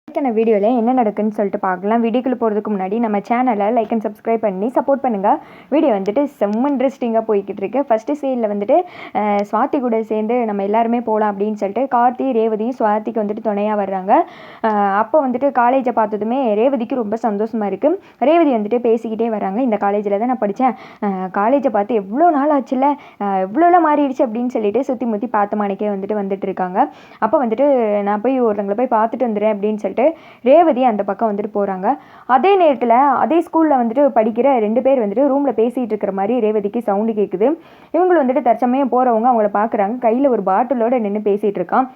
இந்த வீடியோவில் என்ன நடக்குன்னு சொல்லிட்டு பார்க்கலாம். வீடியோக்குள்ளே போகிறதுக்கு முன்னாடி நம்ம சேனலை லைக் அண்ட் சப்ஸ்கிரைப் பண்ணி சப்போர்ட் பண்ணுங்கள். வீடியோ வந்துட்டு செம்ம இன்ட்ரெஸ்டிங்காக போய்கிட்டு இருக்கு. ஃபஸ்ட்டு சீனில் வந்துட்டு ஸ்வாதி கூட சேர்ந்து நம்ம எல்லாருமே போகலாம் அப்படின்னு சொல்லிட்டு கார்த்தி ரேவதியும் ஸ்வாதிக்கு வந்துட்டு துணையாக வர்றாங்க. அப்போ வந்துட்டு காலேஜை பார்த்ததுமே ரேவதிக்கு ரொம்ப சந்தோஷமாக இருக்குது. ரேவதி வந்துட்டு பேசிக்கிட்டே வராங்க. இந்த காலேஜில் தான் நான் படித்தேன், காலேஜை பார்த்து எவ்வளோ நாள் ஆச்சுல்ல, எவ்வளோலாம் மாறிடுச்சு அப்படின்னு சொல்லிட்டு சுற்றி முற்றி பார்த்த மாணிக்கே வந்துட்டு இருக்காங்க. அப்போ வந்துட்டு நான் போய் ஒருத்தங்களை போய் பார்த்துட்டு வந்துடுறேன் அப்படின்னு சொல்லிட்டு ரேவதி அந்த பக்கம் வந்துட்டு போகிறாங்க. அதே நேரத்தில் அதே ஸ்கூலில் வந்துட்டு படிக்கிற 2 பேர் வந்துட்டு ரூமில் பேசிகிட்டு இருக்கிற மாதிரி ரேவதிக்கு சவுண்டு கேட்குது. இவங்களும் வந்துட்டு தற்சமயம் போகிறவங்க அவங்கள பார்க்குறாங்க. கையில் ஒரு பாட்டிலோடு நின்று பேசிகிட்டு இருக்கான்.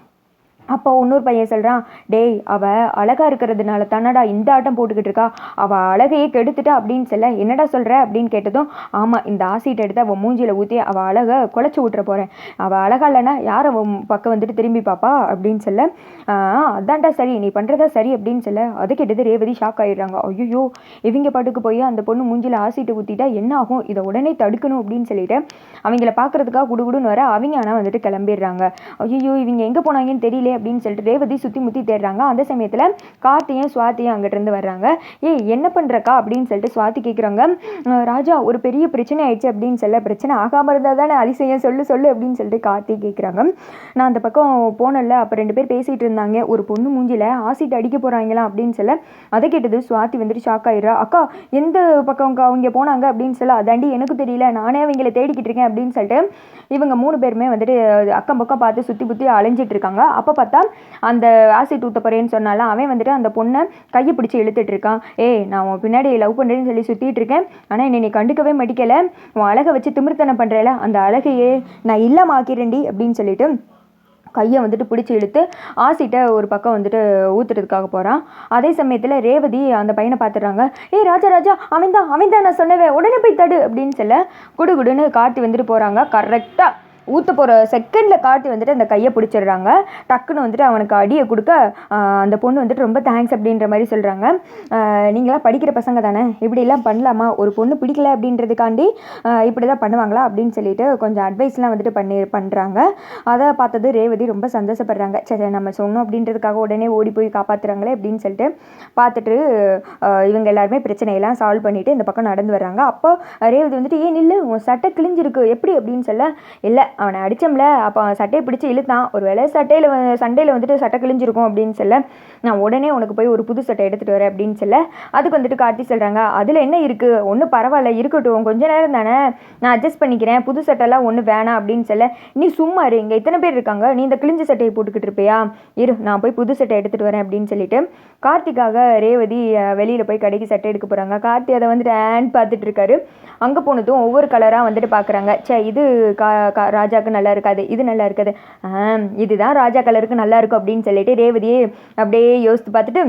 அப்போ இன்னொரு பையன் சொல்கிறான், டேய் அவள் அழகாக இருக்கிறதுனால தானடா இந்த ஆட்டம் போட்டுக்கிட்டு இருக்கா, அவள் அழகையே கெடுத்துட்டா அப்படின்னு சொல்ல, என்னடா சொல்கிற அப்படின்னு கேட்டதும், ஆமாம் இந்த ஆசிட் எடுத்து அவள் மூஞ்சியில் ஊற்றி அவள் அழகை குலைச்சி விட்டுற போகிறேன், அவள் அழகா இல்லைன்னா யார் அவன் பக்கம் வந்துட்டு திரும்பி பாப்பா அப்படின்னு சொல்ல, அதான்டா சரி நீ பண்ணுறதா சரி அப்படின்னு சொல்ல, அதை கேட்டது ரேவதி ஷாக் ஆகிடுறாங்க. ஐயோ இவங்க பாட்டுக்கு போய் அந்த பொண்ணு மூஞ்சியில் ஆசிட்டு ஊற்றிட்டா என்ன ஆகும், இதை உடனே தடுக்கணும் அப்படின்னு சொல்லிட்டு அவங்கள பார்க்குறதுக்காக குடுகுடுன்னு வர அவங்க ஆனால் வந்துட்டு கிளம்பிடுறாங்க. ஐயோ இவங்க எங்கே போனாங்கன்னு தெரியல அப்படின்னு சொல்லிட்டு ரேவதி சுற்றி முற்றி தேடுறாங்க. அந்த சமயத்தில் கார்த்தியும் ஸ்வாதியும் அங்கிட்டிருந்து வர்றாங்க. என்ன பண்ணுறக்கா அப்படின்னு சொல்லிட்டு ஸ்வாதி கேட்குறாங்க. ராஜா ஒரு பெரிய பிரச்சனை ஆயிடுச்சு அப்படின்னு சொல்ல, பிரச்சனை ஆகாமல் இருந்தால் தானே அதிசயம் சொல்லு அப்படின்னு சொல்லிட்டு கார்த்தி கேட்குறாங்க. நான் அந்த பக்கம் போனல, அப்போ 2 பேர் பேசிகிட்டு இருந்தாங்க, ஒரு பொண்ணு மூஞ்சியில் ஆசிட் அடிக்க போகிறாங்களா அப்படின்னு சொல்ல, அதை கேட்டது ஸ்வாதி வந்துட்டு ஷாக் ஆயிடுறா. அக்கா எந்த பக்கம் அவங்க போனாங்க அப்படின்னு சொல்ல, அதாண்டி எனக்கு தெரியல, நானே அவங்கள தேடிக்கிட்டு இருக்கேன் அப்படின்னு சொல்லிட்டு இவங்க 3 பேருமே வந்துட்டு அக்கம் பக்கம் பார்த்து சுற்றி புற்றி அலைஞ்சிட்டு இருக்காங்க. அப்போ பார்த்தா அந்த ஆசிட் ஊற்ற போறேன்னு சொன்னால அவன் வந்துட்டு அந்த பொண்ணை கையை பிடிச்சி இழுத்துட்டு இருக்கான். நான் உன் பின்னாடி லவ் பண்ணுறேன்னு சொல்லி சுற்றிட்டு இருக்கேன், ஆனால் என்னை நீ கண்டுக்கவே மடிக்கலை, உன் அழகை வச்சு திமிர்த்தனம் பண்ணுறல, அந்த அழகையே நான் இல்லாமல் ஆக்கிறேன்டி அப்படின்னு சொல்லிட்டு கையை வந்துட்டு பிடிச்சி இழுத்து ஆசிட்டை ஒரு பக்கம் வந்துட்டு ஊற்றுறதுக்காக போகிறான். அதே சமயத்தில் ரேவதி அந்த பையனை பார்த்துடுறாங்க. ராஜா அவன் தான் நான் சொன்னவே, உடனே போய் தடு அப்படின்னு சொல்ல குடுகுடுன்னு காட்டி வந்துட்டு போகிறாங்க. கரெக்டாக ஊற்ற போகிற செகண்டில் காட்டி வந்துட்டு அந்த கையை பிடிச்சிடுறாங்க. டக்குன்னு வந்துட்டு அவனுக்கு அடியை கொடுக்க அந்த பொண்ணு வந்துட்டு ரொம்ப தேங்க்ஸ் அப்படின்ற மாதிரி சொல்கிறாங்க. நீங்களாம் படிக்கிற பசங்க தானே, இப்படிலாம் பண்ணலாமா, ஒரு பொண்ணு பிடிக்கல அப்படின்றதுக்காண்டி இப்படி தான் பண்ணுவாங்களா அப்படின்னு சொல்லிட்டு கொஞ்சம் அட்வைஸ்லாம் வந்துட்டு பண்ணுறாங்க. அதை பார்த்தது ரேவதி ரொம்ப சந்தோஷப்படுறாங்க. சரி நம்ம சொன்னோம் அப்படின்றதுக்காக உடனே ஓடி போய் காப்பாற்றுறாங்களே அப்படின்னு சொல்லிட்டு பார்த்துட்டு இவங்க எல்லாருமே பிரச்சனையெல்லாம் சால்வ் பண்ணிவிட்டு இந்த பக்கம் நடந்து வர்றாங்க. அப்போ ரேவதி வந்துட்டு நில்லு உன் சட்டை கிழிஞ்சிருக்கு எப்படி அப்படின்னு சொல்ல, இல்லை அவனை அடித்தோம்ல, அப்போ அவன் சட்டையை பிடிச்சி இழுத்தான், ஒரு வேளை சண்டையில் வந்துட்டு சட்டை கிழிஞ்சிருக்கும் அப்படின்னு சொல்ல, நான் உடனே உனக்கு போய் ஒரு புது சட்டை எடுத்துகிட்டு வரேன் அப்படின்னு சொல்ல, அதுக்கு வந்துட்டு காட்டி சொல்கிறாங்க, அதில் என்ன இருக்குது, ஒன்றும் பரவாயில்ல இருக்கட்டும், கொஞ்ச நேரம் தானே நான் அட்ஜஸ்ட் பண்ணிக்கிறேன், புது சட்டைலாம் ஒன்றும் வேணாம் அப்படின்னு சொல்ல, நீ சும்மா இரு, இங்கே இத்தனை பேர் இருக்காங்க, நீ இந்த கிழிஞ்ச சட்டையை போட்டுக்கிட்டு இருப்பியா, இரு நான் போய் புது சட்டை எடுத்துகிட்டு வரேன் அப்படின்னு சொல்லிட்டு கார்த்திக்காக ரேவதி வெளியில் போய் கடைக்கு சட்டை எடுக்க போகிறாங்க. கார்த்தி அதை வந்துட்டு பார்த்துட்டு இருக்காரு. அங்கே போனதும் ஒவ்வொரு கலராக வந்துட்டு பார்க்குறாங்க. இது ராஜாவுக்கு நல்லா இருக்காது, இது நல்லா இருக்காது, இதுதான் ராஜா கலருக்கு நல்லா இருக்கும் அப்படின்னு சொல்லிட்டு ரேவதியே அப்படியே யோசித்து பார்த்துட்டு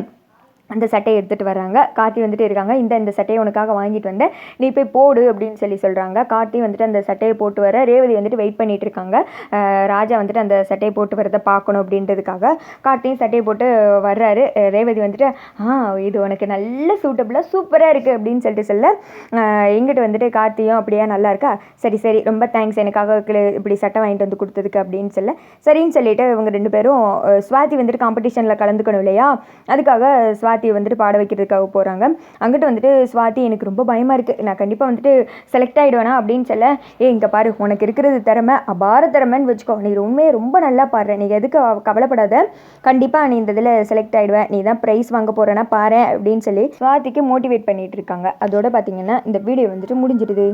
அந்த சட்டையை எடுத்துகிட்டு வராங்க. கார்த்தி வந்துட்டு இருக்காங்க, இந்த சட்டையை உனக்காக வாங்கிட்டு வந்தேன், நீ போய் போடு அப்படின்னு சொல்கிறாங்க. கார்த்தி வந்துட்டு அந்த சட்டையை போட்டு வர ரேவதி வந்துட்டு வெயிட் பண்ணிட்டு இருக்காங்க. ராஜா வந்துட்டு அந்த சட்டையை போட்டு வரதை பார்க்கணும் அப்படின்றதுக்காக கார்த்தியும் சட்டையை போட்டு வர்றாரு. ரேவதி வந்துட்டு இது உனக்கு நல்ல சூட்டபுளாக சூப்பராக இருக்குது அப்படின்னு சொல்ல, எங்கிட்ட வந்துட்டு கார்த்தியும் அப்படியே நல்லா இருக்கா, சரி ரொம்ப தேங்க்ஸ் எனக்காக இப்படி சட்டை வாங்கிட்டு வந்து கொடுத்ததுக்கு அப்படின்னு சொல்ல, சரின்னு சொல்லிட்டு இவங்க 2 பேரும் ஸ்வாதி வந்துட்டு காம்படிஷனில் கலந்துக்கணும் இல்லையா, அதுக்காக ஸ்வாதி வந்துட்டு பாட வைக்கிறதுக்காக போகிறாங்க. அங்கிட்டு வந்துட்டு ஸ்வாதி எனக்கு ரொம்ப பயமாக இருக்குது, நான் கண்டிப்பாக வந்துட்டு செலக்ட் ஆகிடுவேனா அப்படின்னு சொல்ல, இங்கே பாரு உனக்கு இருக்கிறது திறமை அபார திறமைன்னு வச்சுக்கோ, நீ உண்மையை ரொம்ப நல்லா பாடுற, நீ எதுக்கு கவலைப்படாத, கண்டிப்பாக நீ இந்த இதில் செலக்ட் ஆகிடுவேன், நீ தான் ப்ரைஸ் வாங்க போகிறேன்னா பாரு அப்படின்னு சொல்லி ஸ்வாதிக்கு மோட்டிவேட் பண்ணிட்டு இருக்காங்க. அதோட பார்த்தீங்கன்னா இந்த வீடியோ வந்துட்டு முடிஞ்சிடுது.